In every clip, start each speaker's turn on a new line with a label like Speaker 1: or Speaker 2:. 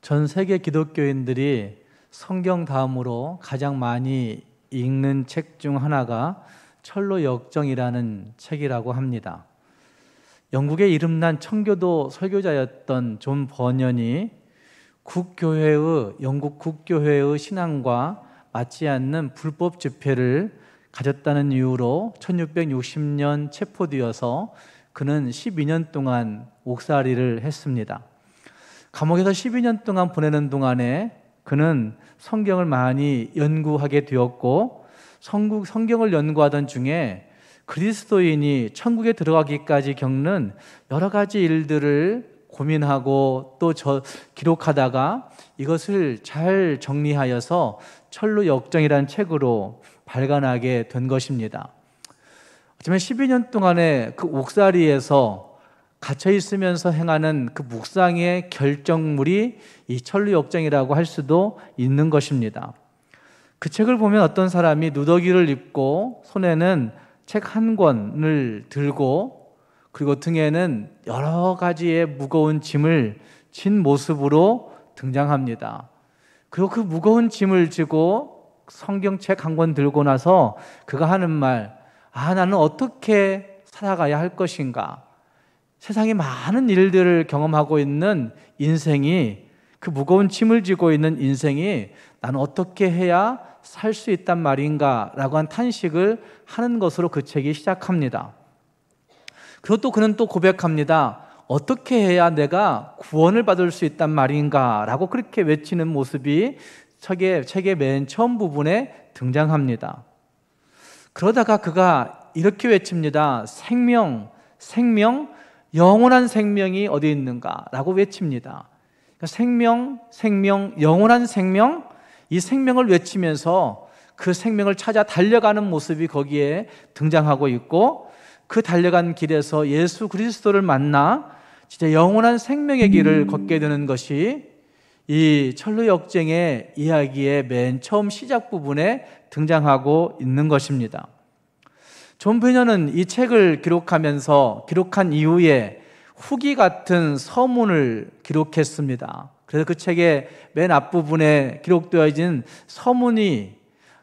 Speaker 1: 전 세계 기독교인들이 성경 다음으로 가장 많이 읽는 책 중 하나가 철로 역정이라는 책이라고 합니다. 영국의 이름난 청교도 설교자였던 존 버년이 영국 국교회의 신앙과 맞지 않는 불법 집회를 가졌다는 이유로 1660년 체포되어서 그는 12년 동안 옥살이를 했습니다. 감옥에서 12년 동안 보내는 동안에 그는 성경을 많이 연구하게 되었고, 성경을 연구하던 중에 그리스도인이 천국에 들어가기까지 겪는 여러 가지 일들을 고민하고 또 기록하다가 이것을 잘 정리하여서 철로 역정이라는 책으로 발간하게 된 것입니다. 하지만 12년 동안의 그 옥살이에서 갇혀 있으면서 행하는 그 묵상의 결정물이 이 철로 역정이라고 할 수도 있는 것입니다. 그 책을 보면 어떤 사람이 누더기를 입고 손에는 책 한 권을 들고, 그리고 등에는 여러 가지의 무거운 짐을 진 모습으로 등장합니다. 그리고 그 무거운 짐을 지고 성경책 한 권 들고 나서 그가 하는 말, 나는 어떻게 살아가야 할 것인가? 세상에 많은 일들을 경험하고 있는 인생이, 그 무거운 짐을 지고 있는 인생이 나는 어떻게 해야 살 수 있단 말인가? 라고 한 탄식을 하는 것으로 그 책이 시작합니다. 그리고 또 그는 또 고백합니다. 어떻게 해야 내가 구원을 받을 수 있단 말인가? 라고 그렇게 외치는 모습이 책의 맨 처음 부분에 등장합니다. 그러다가 그가 이렇게 외칩니다. 생명, 영원한 생명이 어디 있는가? 라고 외칩니다. 그러니까 생명, 영원한 생명, 이 생명을 외치면서 그 생명을 찾아 달려가는 모습이 거기에 등장하고 있고, 그 달려간 길에서 예수 그리스도를 만나 진짜 영원한 생명의 길을 걷게 되는 것이 이 철로 역정의 이야기의 맨 처음 시작 부분에 등장하고 있는 것입니다. 존 버년은 이 책을 기록한 이후에 후기 같은 서문을 기록했습니다. 그래서 그 책의 맨 앞부분에 기록되어진 서문이,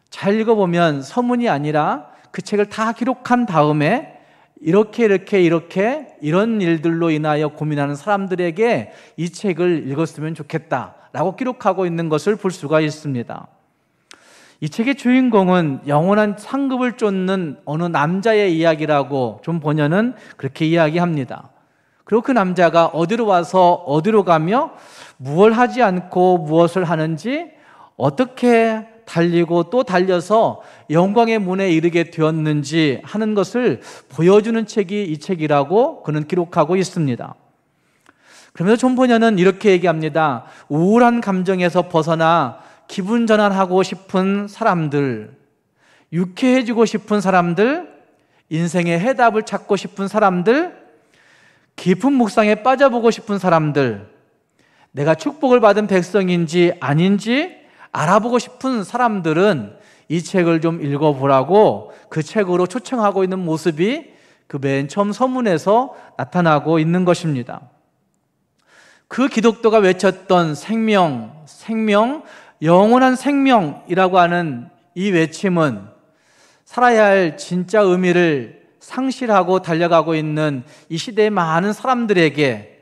Speaker 1: 잘 읽어보면 서문이 아니라 그 책을 다 기록한 다음에 이런 일들로 인하여 고민하는 사람들에게 이 책을 읽었으면 좋겠다라고 기록하고 있는 것을 볼 수가 있습니다. 이 책의 주인공은 영원한 상급을 쫓는 어느 남자의 이야기라고 존 버년은 그렇게 이야기합니다. 그리고 그 남자가 어디로 와서 어디로 가며 무엇을 하지 않고 무엇을 하는지, 어떻게 달리고 또 달려서 영광의 문에 이르게 되었는지 하는 것을 보여주는 책이 이 책이라고 그는 기록하고 있습니다. 그러면서 존 버년은 이렇게 얘기합니다. 우울한 감정에서 벗어나 기분 전환하고 싶은 사람들, 유쾌해지고 싶은 사람들, 인생의 해답을 찾고 싶은 사람들, 깊은 묵상에 빠져보고 싶은 사람들, 내가 축복을 받은 백성인지 아닌지 알아보고 싶은 사람들은 이 책을 좀 읽어보라고 그 책으로 초청하고 있는 모습이 그 맨 처음 서문에서 나타나고 있는 것입니다. 그 기독교가 외쳤던 생명, 영원한 생명이라고 하는 이 외침은 살아야 할 진짜 의미를 상실하고 달려가고 있는 이 시대의 많은 사람들에게,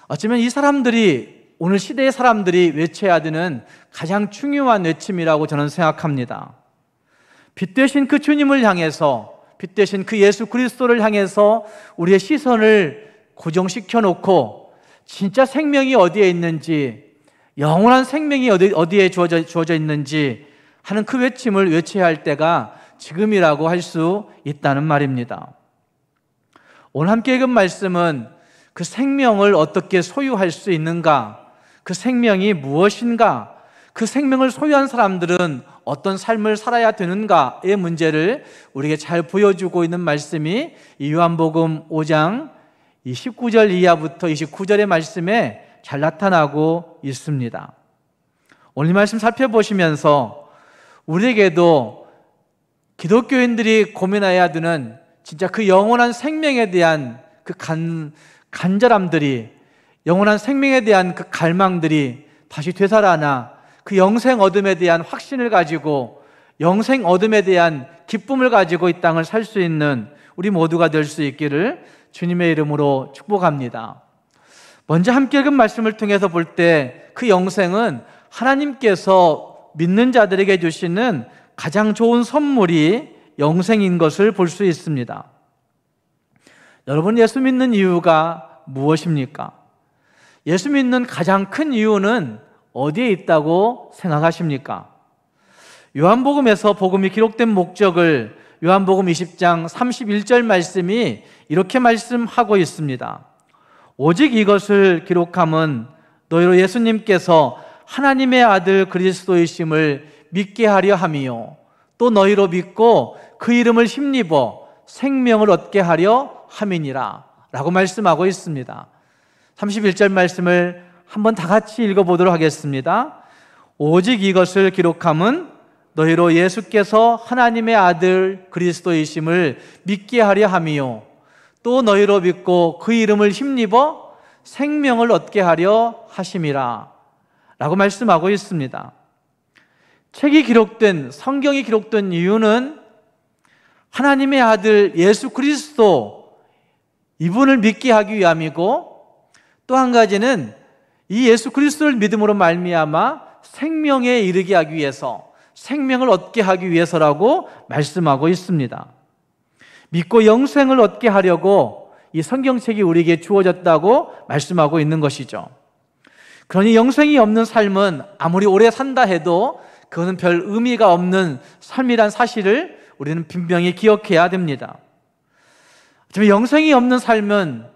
Speaker 1: 어쩌면 이 사람들이, 오늘 시대의 사람들이 외쳐야 되는 가장 중요한 외침이라고 저는 생각합니다. 빛 되신 그 주님을 향해서, 빛 되신 그 예수 그리스도를 향해서 우리의 시선을 고정시켜 놓고 진짜 생명이 어디에 있는지, 영원한 생명이 어디에 주어져 있는지 하는 그 외침을 외쳐야 할 때가 지금이라고 할 수 있다는 말입니다. 오늘 함께 읽은 말씀은 그 생명을 어떻게 소유할 수 있는가, 그 생명이 무엇인가, 그 생명을 소유한 사람들은 어떤 삶을 살아야 되는가의 문제를 우리에게 잘 보여주고 있는 말씀이 이 요한복음 5장 19절 이하부터 29절의 말씀에 잘 나타나고 있습니다. 오늘 이 말씀 살펴보시면서 우리에게도 기독교인들이 고민해야 되는 진짜 그 영원한 생명에 대한 그 간절함들이, 영원한 생명에 대한 그 갈망들이 다시 되살아나 그 영생 얻음에 대한 확신을 가지고 영생 얻음에 대한 기쁨을 가지고 이 땅을 살 수 있는 우리 모두가 될 수 있기를 주님의 이름으로 축복합니다. 먼저 함께 읽은 말씀을 통해서 볼 때 그 영생은 하나님께서 믿는 자들에게 주시는 가장 좋은 선물이 영생인 것을 볼 수 있습니다. 여러분, 예수 믿는 이유가 무엇입니까? 예수 믿는 가장 큰 이유는 어디에 있다고 생각하십니까? 요한복음에서 복음이 기록된 목적을 요한복음 20장 31절 말씀이 이렇게 말씀하고 있습니다. 오직 이것을 기록함은 너희로 예수님께서 하나님의 아들 그리스도이심을 믿게 하려 함이요 또 너희로 믿고 그 이름을 힘입어 생명을 얻게 하려 함이니라 라고 말씀하고 있습니다. 31절 말씀을 한번 다 같이 읽어보도록 하겠습니다. 오직 이것을 기록함은 너희로 예수께서 하나님의 아들 그리스도이심을 믿게 하려 함이요 또 너희로 믿고 그 이름을 힘입어 생명을 얻게 하려 하심이라 라고 말씀하고 있습니다. 책이 기록된, 성경이 기록된 이유는 하나님의 아들 예수 그리스도 이분을 믿게 하기 위함이고, 또 한 가지는 이 예수 그리스도를 믿음으로 말미암아 생명에 이르게 하기 위해서, 생명을 얻게 하기 위해서라고 말씀하고 있습니다. 믿고 영생을 얻게 하려고 이 성경책이 우리에게 주어졌다고 말씀하고 있는 것이죠. 그러니 영생이 없는 삶은 아무리 오래 산다 해도 그것은 별 의미가 없는 삶이란 사실을 우리는 분명히 기억해야 됩니다. 하지만 영생이 없는 삶은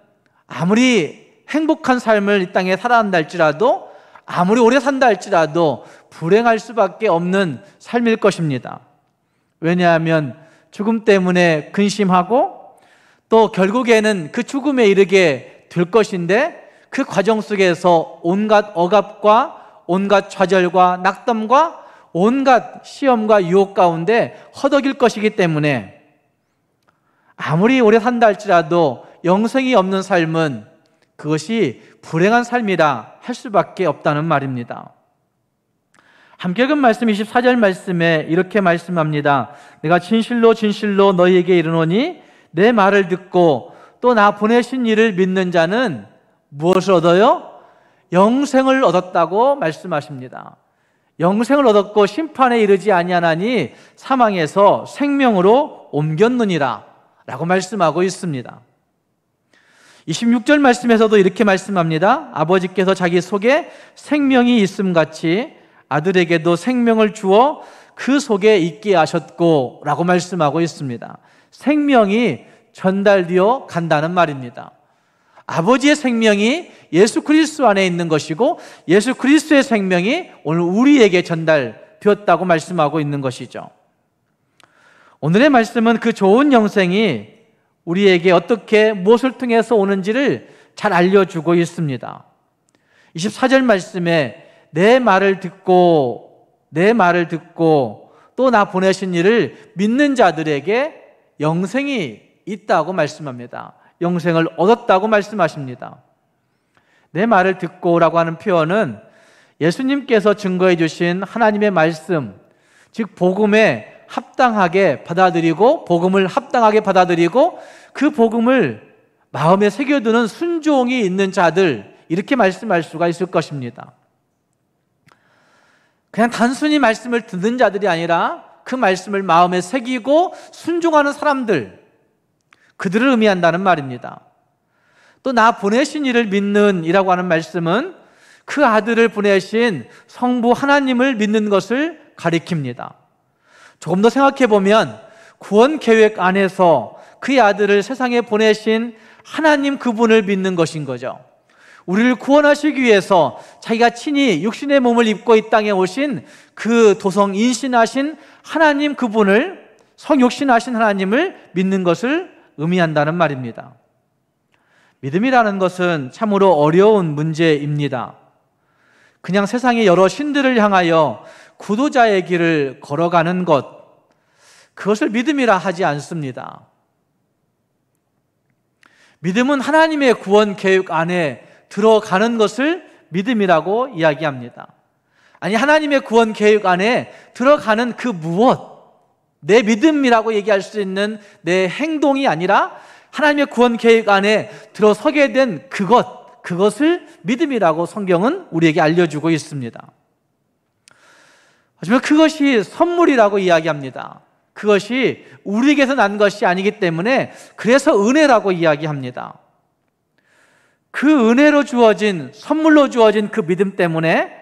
Speaker 1: 아무리 행복한 삶을 이 땅에 살아간다 할지라도, 아무리 오래 산다 할지라도 불행할 수밖에 없는 삶일 것입니다. 왜냐하면 죽음 때문에 근심하고 또 결국에는 그 죽음에 이르게 될 것인데, 그 과정 속에서 온갖 억압과 온갖 좌절과 낙담과 온갖 시험과 유혹 가운데 허덕일 것이기 때문에 아무리 오래 산다 할지라도 영생이 없는 삶은 그것이 불행한 삶이라 할 수밖에 없다는 말입니다. 함께 읽은 말씀 24절 말씀에 이렇게 말씀합니다. 내가 진실로 진실로 너희에게 이르노니 내 말을 듣고 또 나 보내신 이를 믿는 자는 무엇을 얻어요? 영생을 얻었다고 말씀하십니다. 영생을 얻었고 심판에 이르지 아니하나니 사망에서 생명으로 옮겼느니라 라고 말씀하고 있습니다. 26절 말씀에서도 이렇게 말씀합니다. 아버지께서 자기 속에 생명이 있음같이 아들에게도 생명을 주어 그 속에 있게 하셨고 라고 말씀하고 있습니다. 생명이 전달되어 간다는 말입니다. 아버지의 생명이 예수 그리스도 안에 있는 것이고 예수 그리스도의 생명이 오늘 우리에게 전달되었다고 말씀하고 있는 것이죠. 오늘의 말씀은 그 좋은 영생이 우리에게 어떻게 무엇을 통해서 오는지를 잘 알려주고 있습니다. 24절 말씀에 내 말을 듣고 또 나 보내신 이를 믿는 자들에게 영생이 있다고 말씀합니다. 영생을 얻었다고 말씀하십니다. 내 말을 듣고라고 하는 표현은 예수님께서 증거해 주신 하나님의 말씀, 즉 복음에 합당하게 받아들이고, 복음을 합당하게 받아들이고 그 복음을 마음에 새겨두는 순종이 있는 자들, 이렇게 말씀할 수가 있을 것입니다. 그냥 단순히 말씀을 듣는 자들이 아니라 그 말씀을 마음에 새기고 순종하는 사람들, 그들을 의미한다는 말입니다. 또 나 보내신 이를 믿는 이라고 하는 말씀은 그 아들을 보내신 성부 하나님을 믿는 것을 가리킵니다. 조금 더 생각해 보면 구원 계획 안에서 그의 아들을 세상에 보내신 하나님 그분을 믿는 것인 거죠. 우리를 구원하시기 위해서 자기가 친히 육신의 몸을 입고 이 땅에 오신 그 도성 인신하신 하나님 그분을, 성육신하신 하나님을 믿는 것을 의미한다는 말입니다. 믿음이라는 것은 참으로 어려운 문제입니다. 그냥 세상의 여러 신들을 향하여 구도자의 길을 걸어가는 것, 그것을 믿음이라 하지 않습니다. 믿음은 하나님의 구원 계획 안에 들어가는 것을 믿음이라고 이야기합니다. 아니, 하나님의 구원 계획 안에 들어가는 그 무엇, 내 믿음이라고 얘기할 수 있는 내 행동이 아니라 하나님의 구원 계획 안에 들어서게 된 그것을 믿음이라고 성경은 우리에게 알려주고 있습니다. 하지만 그것이 선물이라고 이야기합니다. 그것이 우리에게서 난 것이 아니기 때문에 그래서 은혜라고 이야기합니다. 그 은혜로 주어진, 선물로 주어진 그 믿음 때문에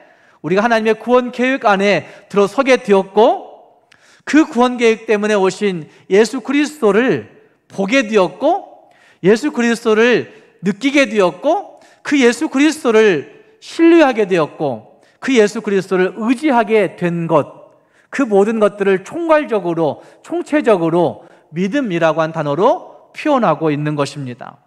Speaker 1: 우리가 하나님의 구원 계획 안에 들어서게 되었고, 그 구원 계획 때문에 오신 예수 그리스도를 보게 되었고, 예수 그리스도를 느끼게 되었고, 그 예수 그리스도를 신뢰하게 되었고, 그 예수 그리스도를 의지하게 된 것, 그 모든 것들을 총괄적으로, 총체적으로 믿음이라고 한 단어로 표현하고 있는 것입니다.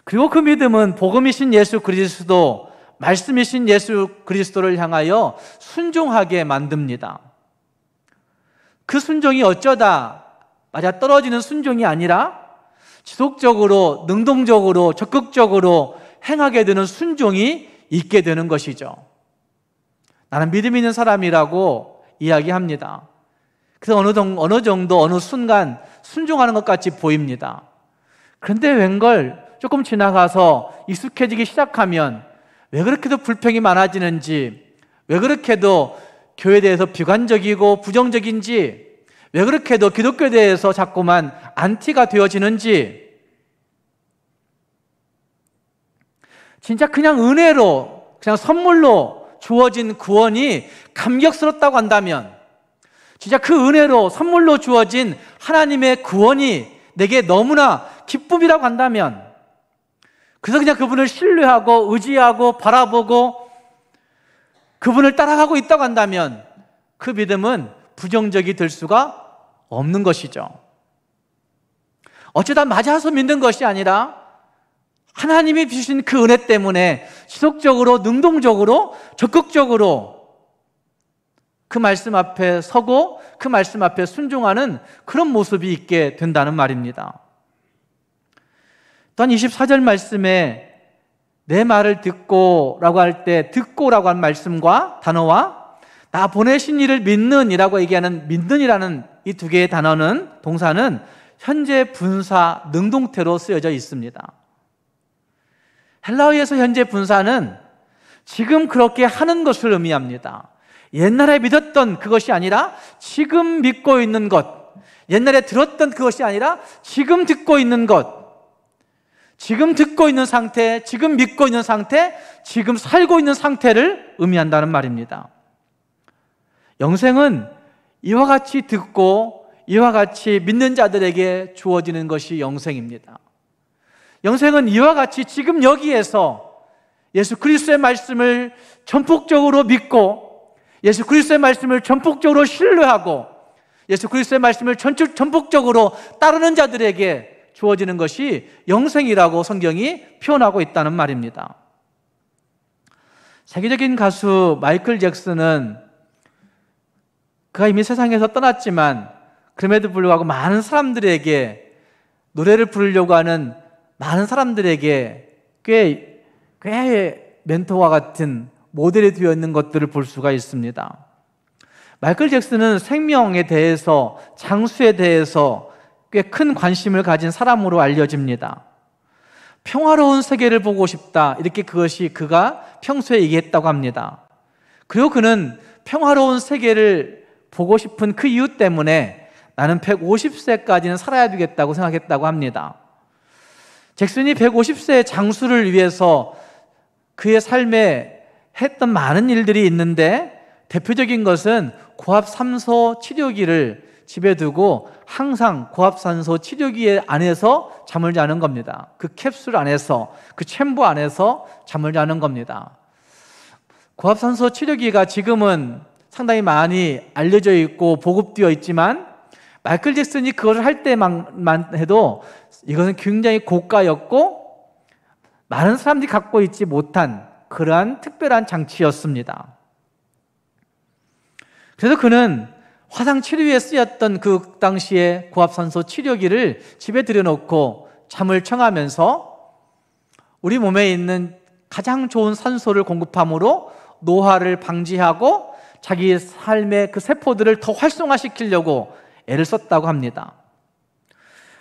Speaker 1: 그리고 그 믿음은 복음이신 예수 그리스도, 말씀이신 예수 그리스도를 향하여 순종하게 만듭니다. 그 순종이 어쩌다 맞아떨어지는 순종이 아니라 지속적으로, 능동적으로, 적극적으로 행하게 되는 순종이 있게 되는 것이죠. 나는 믿음 있는 사람이라고 이야기합니다. 그래서 어느 정도, 어느 순간 순종하는 것 같이 보입니다. 그런데 웬걸 조금 지나가서 익숙해지기 시작하면 왜 그렇게도 불평이 많아지는지, 왜 그렇게도 교회에 대해서 비관적이고 부정적인지, 왜 그렇게도 기독교에 대해서 자꾸만 안티가 되어지는지, 진짜 그냥 은혜로, 그냥 선물로 주어진 구원이 감격스럽다고 한다면, 진짜 그 은혜로 선물로 주어진 하나님의 구원이 내게 너무나 기쁨이라고 한다면, 그래서 그냥 그분을 신뢰하고 의지하고 바라보고 그분을 따라가고 있다고 한다면 그 믿음은 부정적이 될 수가 없는 것이죠. 어쩌다 맞아서 믿는 것이 아니라 하나님이 주신 그 은혜 때문에 지속적으로, 능동적으로, 적극적으로 그 말씀 앞에 서고 그 말씀 앞에 순종하는 그런 모습이 있게 된다는 말입니다. 또한 24절 말씀에 내 말을 듣고 라고 할 때 듣고라고 한 말씀과 단어와 나 보내신 이를 믿는 이라고 얘기하는 믿는이라는 이 두 개의 단어는, 동사는 현재 분사 능동태로 쓰여져 있습니다. 헬라어에서 현재 분사는 지금 그렇게 하는 것을 의미합니다. 옛날에 믿었던 그것이 아니라 지금 믿고 있는 것, 옛날에 들었던 그것이 아니라 지금 듣고 있는 것, 지금 듣고 있는 상태, 지금 믿고 있는 상태, 지금 살고 있는 상태를 의미한다는 말입니다. 영생은 이와 같이 듣고 이와 같이 믿는 자들에게 주어지는 것이 영생입니다. 영생은 이와 같이 지금 여기에서 예수 그리스도의 말씀을 전폭적으로 믿고 예수 그리스도의 말씀을 전폭적으로 신뢰하고 예수 그리스도의 말씀을 전폭적으로 따르는 자들에게 주어지는 것이 영생이라고 성경이 표현하고 있다는 말입니다. 세계적인 가수 마이클 잭슨은 그가 이미 세상에서 떠났지만 그럼에도 불구하고 많은 사람들에게, 노래를 부르려고 하는 많은 사람들에게 꽤 멘토와 같은 모델이 되어 있는 것들을 볼 수가 있습니다. 마이클 잭슨은 생명에 대해서, 장수에 대해서 꽤 큰 관심을 가진 사람으로 알려집니다. 평화로운 세계를 보고 싶다, 이렇게 그가 평소에 얘기했다고 합니다. 그리고 그는 평화로운 세계를 보고 싶은 그 이유 때문에 나는 150세까지는 살아야 되겠다고 생각했다고 합니다. 잭슨이 150세의 장수를 위해서 그의 삶에 했던 많은 일들이 있는데 대표적인 것은 고압산소 치료기를 집에 두고 항상 고압산소 치료기 안에서 잠을 자는 겁니다. 그 캡슐 안에서, 그 챔버 안에서 잠을 자는 겁니다. 고압산소 치료기가 지금은 상당히 많이 알려져 있고 보급되어 있지만 마이클 잭슨이 그것을 할 때만 해도 이것은 굉장히 고가였고 많은 사람들이 갖고 있지 못한 그러한 특별한 장치였습니다. 그래서 그는 화상 치료에 쓰였던 그 당시에 고압산소 치료기를 집에 들여놓고 잠을 청하면서 우리 몸에 있는 가장 좋은 산소를 공급함으로 노화를 방지하고 자기 삶의 그 세포들을 더 활성화시키려고 애를 썼다고 합니다.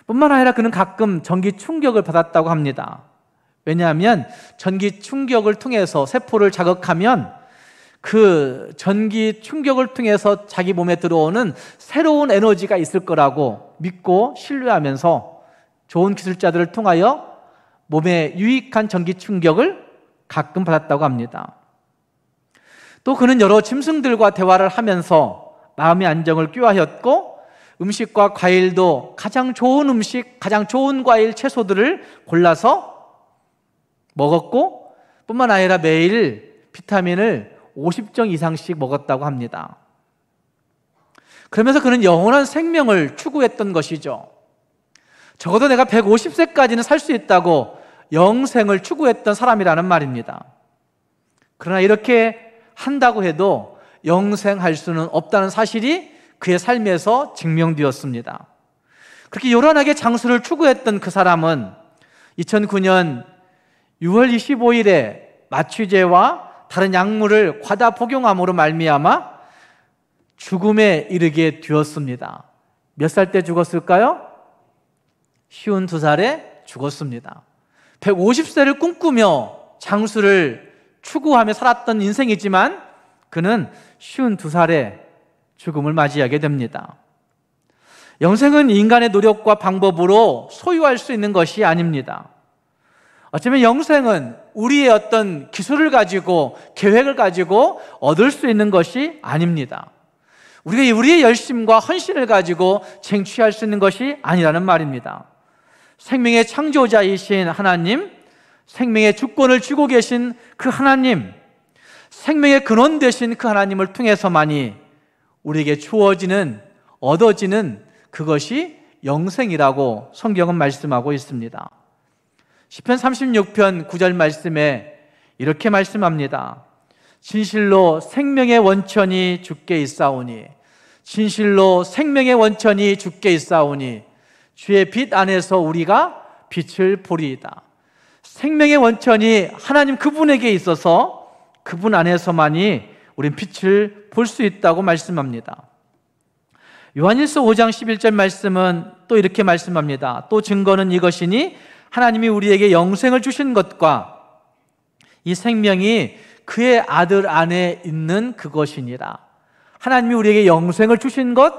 Speaker 1: 뿐만 아니라 그는 가끔 전기 충격을 받았다고 합니다. 왜냐하면 전기 충격을 통해서 세포를 자극하면 그 전기 충격을 통해서 자기 몸에 들어오는 새로운 에너지가 있을 거라고 믿고 신뢰하면서 좋은 기술자들을 통하여 몸에 유익한 전기 충격을 가끔 받았다고 합니다. 또 그는 여러 짐승들과 대화를 하면서 마음의 안정을 꾀하였고 음식과 과일도 가장 좋은 음식, 가장 좋은 과일, 채소들을 골라서 먹었고 뿐만 아니라 매일 비타민을 50정 이상씩 먹었다고 합니다. 그러면서 그는 영원한 생명을 추구했던 것이죠. 적어도 내가 150세까지는 살 수 있다고 영생을 추구했던 사람이라는 말입니다. 그러나 이렇게 한다고 해도 영생할 수는 없다는 사실이 그의 삶에서 증명되었습니다. 그렇게 요란하게 장수를 추구했던 그 사람은 2009년 6월 25일에 마취제와 다른 약물을 과다 복용함으로 말미암아 죽음에 이르게 되었습니다. 몇 살 때 죽었을까요? 52살에 죽었습니다. 150세를 꿈꾸며 장수를 추구하며 살았던 인생이지만 그는 52살에 죽음을 맞이하게 됩니다. 영생은 인간의 노력과 방법으로 소유할 수 있는 것이 아닙니다. 어쩌면 영생은 우리의 어떤 기술을 가지고 계획을 가지고 얻을 수 있는 것이 아닙니다. 우리가 우리의 열심과 헌신을 가지고 쟁취할 수 있는 것이 아니라는 말입니다. 생명의 창조자이신 하나님, 생명의 주권을 쥐고 계신 그 하나님, 생명의 근원 되신 그 하나님을 통해서만이 우리에게 주어지는, 얻어지는 그것이 영생이라고 성경은 말씀하고 있습니다. 시편 36편 9절 말씀에 이렇게 말씀합니다. 진실로 생명의 원천이 주께 있사오니, 진실로 생명의 원천이 주께 있사오니 주의 빛 안에서 우리가 빛을 보리이다. 생명의 원천이 하나님 그분에게 있어서 그분 안에서만이 우린 빛을 볼 수 있다고 말씀합니다. 요한일서 5장 11절 말씀은 또 이렇게 말씀합니다. 또 증거는 이것이니 하나님이 우리에게 영생을 주신 것과 이 생명이 그의 아들 안에 있는 그것이니라. 하나님이 우리에게 영생을 주신 것,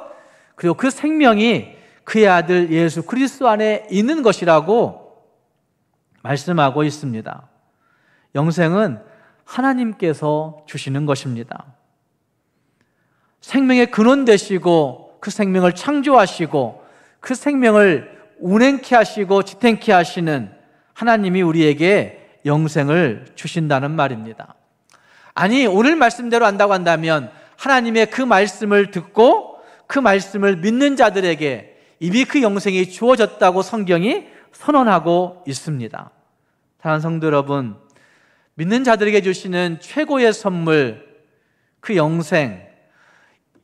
Speaker 1: 그리고 그 생명이 그의 아들 예수 그리스도 안에 있는 것이라고 말씀하고 있습니다. 영생은 하나님께서 주시는 것입니다. 생명의 근원 되시고 그 생명을 창조하시고 그 생명을 운행케 하시고 지탱케 하시는 하나님이 우리에게 영생을 주신다는 말입니다. 아니, 오늘 말씀대로 한다고 한다면 하나님의 그 말씀을 듣고 그 말씀을 믿는 자들에게 이미 그 영생이 주어졌다고 성경이 선언하고 있습니다. 사랑하는 성도 여러분, 믿는 자들에게 주시는 최고의 선물, 그 영생,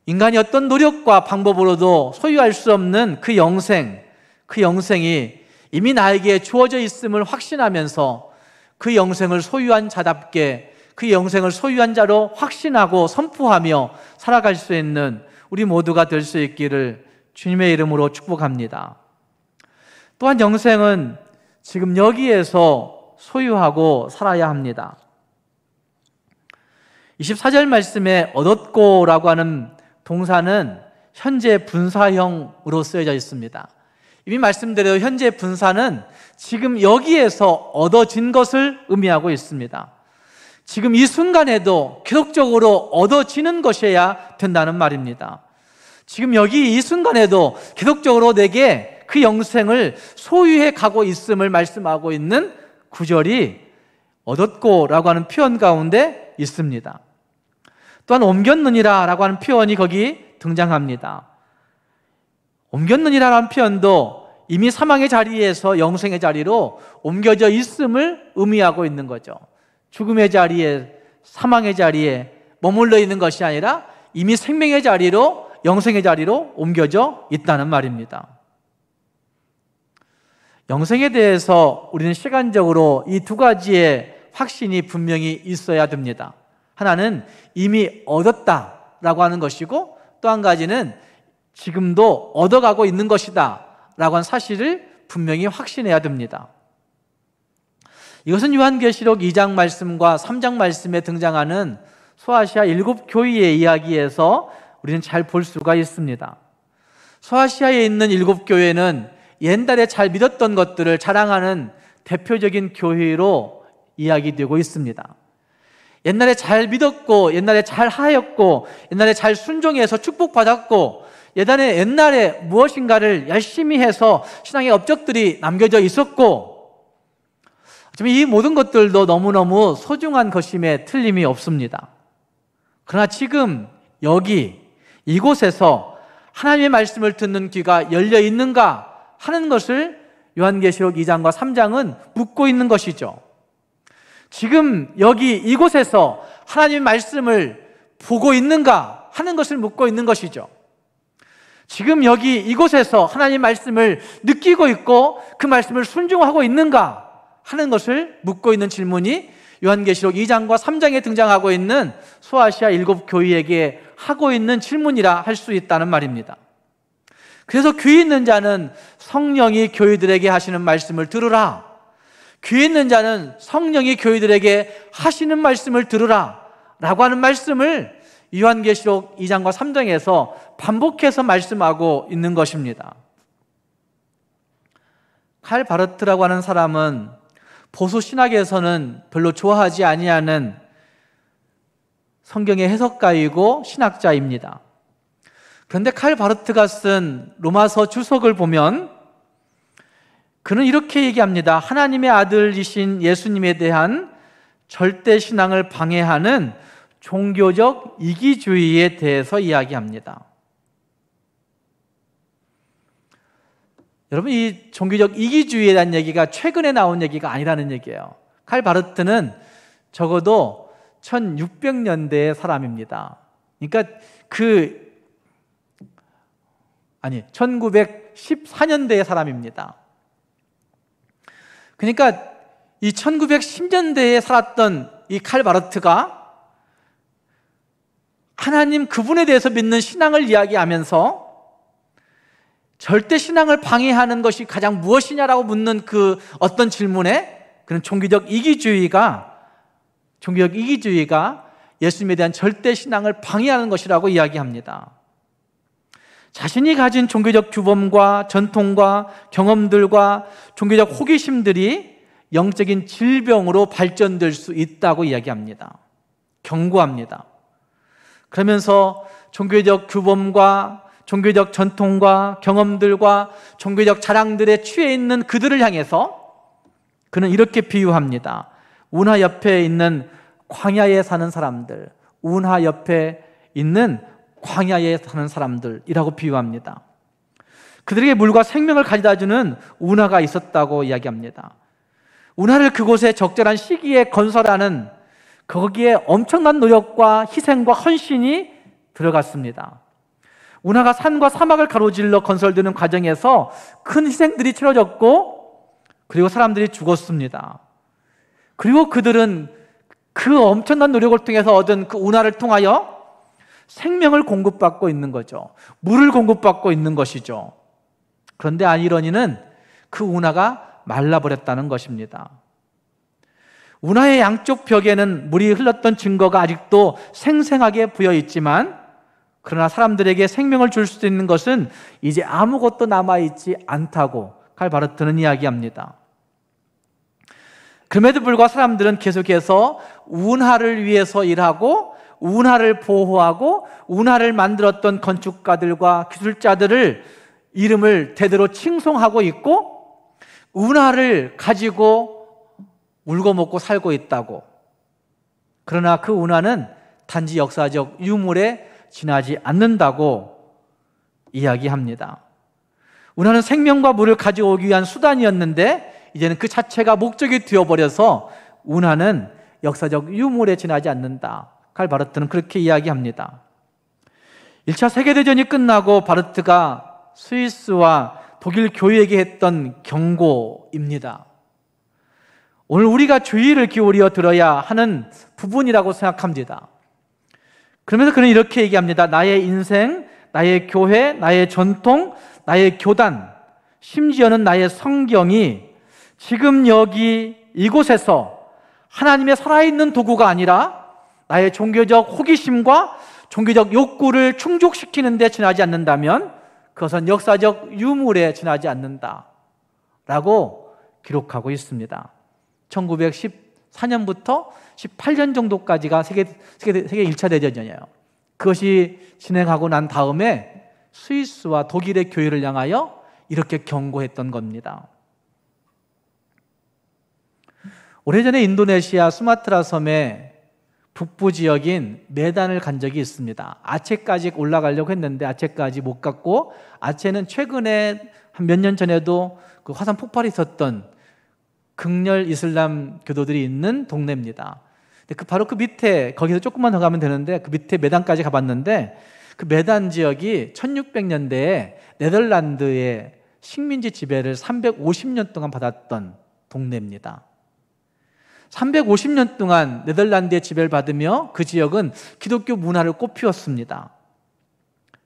Speaker 1: 인간이 어떤 노력과 방법으로도 소유할 수 없는 그 영생, 그 영생이 이미 나에게 주어져 있음을 확신하면서 그 영생을 소유한 자답게 그 영생을 소유한 자로 확신하고 선포하며 살아갈 수 있는 우리 모두가 될 수 있기를 주님의 이름으로 축복합니다. 또한 영생은 지금 여기에서 소유하고 살아야 합니다. 24절 말씀에 얻었고라고 하는 동사는 현재 분사형으로 쓰여져 있습니다. 이미 말씀드린 현재 분사는 지금 여기에서 얻어진 것을 의미하고 있습니다. 지금 이 순간에도 계속적으로 얻어지는 것이어야 된다는 말입니다. 지금 여기 이 순간에도 계속적으로 내게 그 영생을 소유해 가고 있음을 말씀하고 있는 구절이 얻었고라고 하는 표현 가운데 있습니다. 또한 옮겼느니라 라고 하는 표현이 거기 등장합니다. 옮겼느니라라는 표현도 이미 사망의 자리에서 영생의 자리로 옮겨져 있음을 의미하고 있는 거죠. 죽음의 자리에, 사망의 자리에 머물러 있는 것이 아니라 이미 생명의 자리로, 영생의 자리로 옮겨져 있다는 말입니다. 영생에 대해서 우리는 시간적으로 이 두 가지의 확신이 분명히 있어야 됩니다. 하나는 이미 얻었다라고 하는 것이고, 또 한 가지는 지금도 얻어가고 있는 것이다 라고 하는 사실을 분명히 확신해야 됩니다. 이것은 요한계시록 2장 말씀과 3장 말씀에 등장하는 소아시아 7교회의 이야기에서 우리는 잘 볼 수가 있습니다. 소아시아에 있는 7교회는 옛날에 잘 믿었던 것들을 자랑하는 대표적인 교회로 이야기되고 있습니다. 옛날에 잘 믿었고, 옛날에 잘 하였고, 옛날에 잘 순종해서 축복받았고, 옛날에 무엇인가를 열심히 해서 신앙의 업적들이 남겨져 있었고, 이 모든 것들도 너무너무 소중한 것임에 틀림이 없습니다. 그러나 지금 여기 이곳에서 하나님의 말씀을 듣는 귀가 열려 있는가 하는 것을 요한계시록 2장과 3장은 묻고 있는 것이죠. 지금 여기 이곳에서 하나님의 말씀을 보고 있는가 하는 것을 묻고 있는 것이죠. 지금 여기 이곳에서 하나님의 말씀을 느끼고 있고 그 말씀을 순종하고 있는가 하는 것을 묻고 있는 질문이 요한계시록 2장과 3장에 등장하고 있는 소아시아 7교회에게 하고 있는 질문이라 할 수 있다는 말입니다. 그래서 귀 있는 자는 성령이 교회들에게 하시는 말씀을 들으라. 귀 있는 자는 성령이 교회들에게 하시는 말씀을 들으라 라고 하는 말씀을 요한계시록 2장과 3장에서 반복해서 말씀하고 있는 것입니다. 칼 바르트라고 하는 사람은 보수 신학에서는 별로 좋아하지 아니하는 성경의 해석가이고 신학자입니다. 그런데 칼 바르트가 쓴 로마서 주석을 보면 그는 이렇게 얘기합니다. 하나님의 아들이신 예수님에 대한 절대 신앙을 방해하는 종교적 이기주의에 대해서 이야기합니다. 여러분, 이 종교적 이기주의에 대한 얘기가 최근에 나온 얘기가 아니라는 얘기예요. 칼 바르트는 적어도 1600년대의 사람입니다. 그러니까 1914년대의 사람입니다. 그러니까 이 1910년대에 살았던 이 칼 바르트가 하나님 그분에 대해서 믿는 신앙을 이야기하면서 절대 신앙을 방해하는 것이 가장 무엇이냐라고 묻는 그 어떤 질문에 그런 종교적 이기주의가 예수님에 대한 절대 신앙을 방해하는 것이라고 이야기합니다. 자신이 가진 종교적 규범과 전통과 경험들과 종교적 호기심들이 영적인 질병으로 발전될 수 있다고 이야기합니다. 경고합니다. 그러면서 종교적 규범과 종교적 전통과 경험들과 종교적 자랑들에 취해 있는 그들을 향해서 그는 이렇게 비유합니다. 운하 옆에 있는 광야에 사는 사람들, 운하 옆에 있는 광야에 사는 사람들이라고 비유합니다. 그들에게 물과 생명을 가져다주는 운하가 있었다고 이야기합니다. 운하를 그곳에 적절한 시기에 건설하는 거기에 엄청난 노력과 희생과 헌신이 들어갔습니다. 운하가 산과 사막을 가로질러 건설되는 과정에서 큰 희생들이 치러졌고 그리고 사람들이 죽었습니다. 그리고 그들은 그 엄청난 노력을 통해서 얻은 그 운하를 통하여 생명을 공급받고 있는 거죠. 물을 공급받고 있는 것이죠. 그런데 아이러니는 그 운하가 말라버렸다는 것입니다. 운하의 양쪽 벽에는 물이 흘렀던 증거가 아직도 생생하게 부여 있지만 그러나 사람들에게 생명을 줄 수 있는 것은 이제 아무것도 남아있지 않다고 칼 바르트는 이야기합니다. 그럼에도 불구하고 사람들은 계속해서 운하를 위해서 일하고 운하를 보호하고 운하를 만들었던 건축가들과 기술자들을 이름을 대대로 칭송하고 있고 운하를 가지고 울고 먹고 살고 있다고. 그러나 그 운하는 단지 역사적 유물에 지나지 않는다고 이야기합니다. 운하는 생명과 물을 가져오기 위한 수단이었는데 이제는 그 자체가 목적이 되어버려서 운하는 역사적 유물에 지나지 않는다. 칼 바르트는 그렇게 이야기합니다. 1차 세계대전이 끝나고 바르트가 스위스와 독일 교회에게 했던 경고입니다. 오늘 우리가 주의를 기울여 들어야 하는 부분이라고 생각합니다. 그러면서 그는 이렇게 얘기합니다. 나의 인생, 나의 교회, 나의 전통, 나의 교단, 심지어는 나의 성경이 지금 여기 이곳에서 하나님의 살아있는 도구가 아니라 나의 종교적 호기심과 종교적 욕구를 충족시키는 데 지나지 않는다면 그것은 역사적 유물에 지나지 않는다라고 기록하고 있습니다. 1914년부터 18년 정도까지가 세계 1차 대전이에요. 그것이 진행하고 난 다음에 스위스와 독일의 교회를 향하여 이렇게 경고했던 겁니다. 오래전에 인도네시아 수마트라 섬의 북부 지역인 메단을 간 적이 있습니다. 아체까지 올라가려고 했는데 아체까지 못 갔고, 아체는 최근에 한 몇 년 전에도 그 화산 폭발이 있었던 극렬 이슬람 교도들이 있는 동네입니다. 바로 그 밑에, 거기서 조금만 더 가면 되는데 그 밑에 메단까지 가봤는데, 그 메단 지역이 1600년대에 네덜란드의 식민지 지배를 350년 동안 받았던 동네입니다. 350년 동안 네덜란드의 지배를 받으며 그 지역은 기독교 문화를 꽃피웠습니다.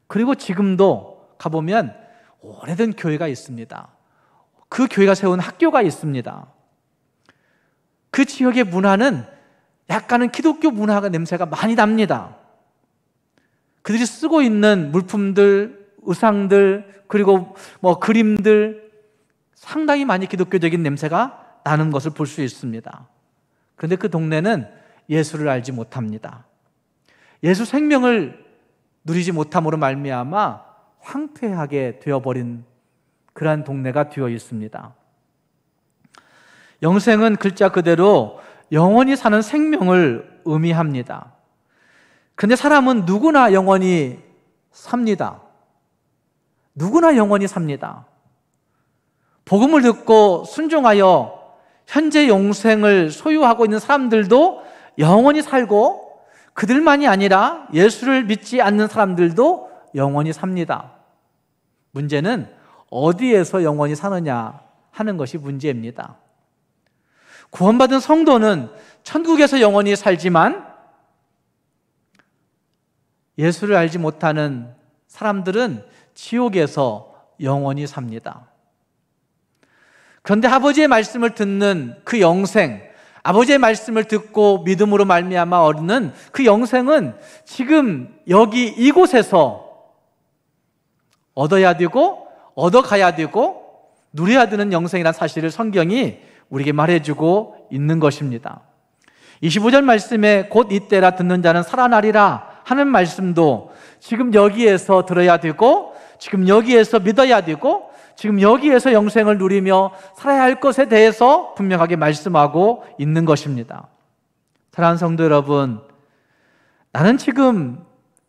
Speaker 1: 그리고 지금도 가보면 오래된 교회가 있습니다. 그 교회가 세운 학교가 있습니다. 그 지역의 문화는 약간은 기독교 문화가 냄새가 많이 납니다. 그들이 쓰고 있는 물품들, 의상들, 그리고 그림들, 상당히 많이 기독교적인 냄새가 나는 것을 볼 수 있습니다. 그런데 그 동네는 예수를 알지 못합니다. 예수 생명을 누리지 못함으로 말미암아 황폐하게 되어버린 그러한 동네가 되어 있습니다. 영생은 글자 그대로 영원히 사는 생명을 의미합니다. 그런데 사람은 누구나 영원히 삽니다. 누구나 영원히 삽니다. 복음을 듣고 순종하여 현재 영생을 소유하고 있는 사람들도 영원히 살고, 그들만이 아니라 예수를 믿지 않는 사람들도 영원히 삽니다. 문제는 어디에서 영원히 사느냐 하는 것이 문제입니다. 구원받은 성도는 천국에서 영원히 살지만 예수를 알지 못하는 사람들은 지옥에서 영원히 삽니다. 그런데 아버지의 말씀을 듣는 그 영생, 아버지의 말씀을 듣고 믿음으로 말미암아 얻는 그 영생은 지금 여기 이곳에서 얻어야 되고 얻어가야 되고 누려야 되는 영생이라는 사실을 성경이 우리에게 말해주고 있는 것입니다. 25절 말씀에 곧 이때라 듣는 자는 살아나리라 하는 말씀도 지금 여기에서 들어야 되고, 지금 여기에서 믿어야 되고, 지금 여기에서 영생을 누리며 살아야 할 것에 대해서 분명하게 말씀하고 있는 것입니다. 사랑하는 성도 여러분, 나는 지금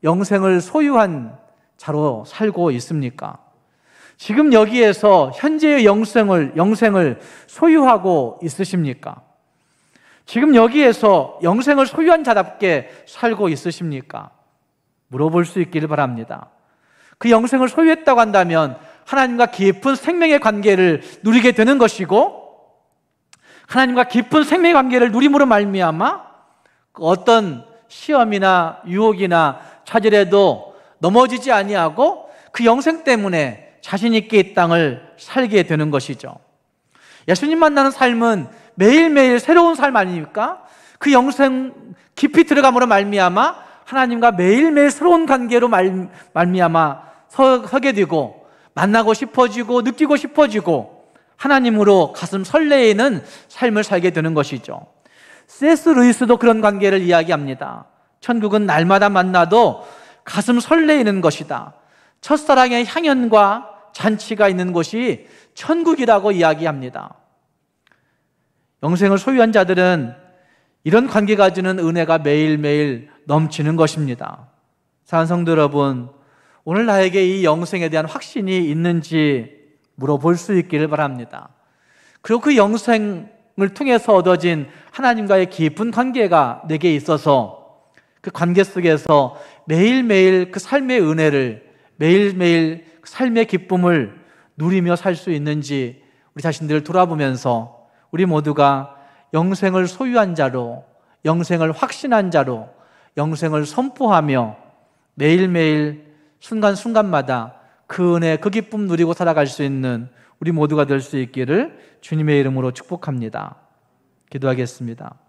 Speaker 1: 영생을 소유한 자로 살고 있습니까? 지금 여기에서 현재의 영생을 소유하고 있으십니까? 지금 여기에서 영생을 소유한 자답게 살고 있으십니까? 물어볼 수 있기를 바랍니다. 그 영생을 소유했다고 한다면 하나님과 깊은 생명의 관계를 누리게 되는 것이고, 하나님과 깊은 생명의 관계를 누림으로 말미암아 어떤 시험이나 유혹이나 좌절에도 넘어지지 아니하고 그 영생 때문에 자신 있게 이 땅을 살게 되는 것이죠. 예수님 만나는 삶은 매일매일 새로운 삶 아닙니까? 그 영생 깊이 들어감으로 말미암아 하나님과 매일매일 새로운 관계로 말미암아 서게 되고, 만나고 싶어지고 느끼고 싶어지고 하나님으로 가슴 설레이는 삶을 살게 되는 것이죠. C.S. 루이스도 그런 관계를 이야기합니다. 천국은 날마다 만나도 가슴 설레이는 것이다. 첫사랑의 향연과 잔치가 있는 곳이 천국이라고 이야기합니다. 영생을 소유한 자들은 이런 관계가 주는 은혜가 매일매일 넘치는 것입니다. 사랑하는 성도 여러분, 오늘 나에게 이 영생에 대한 확신이 있는지 물어볼 수 있기를 바랍니다. 그리고 그 영생을 통해서 얻어진 하나님과의 깊은 관계가 내게 있어서 그 관계 속에서 매일매일 그 삶의 은혜를, 매일매일 그 삶의 기쁨을 누리며 살 수 있는지 우리 자신들을 돌아보면서 우리 모두가 영생을 소유한 자로, 영생을 확신한 자로, 영생을 선포하며 매일매일 순간순간마다 그 은혜, 그 기쁨 누리고 살아갈 수 있는 우리 모두가 될 수 있기를 주님의 이름으로 축복합니다. 기도하겠습니다.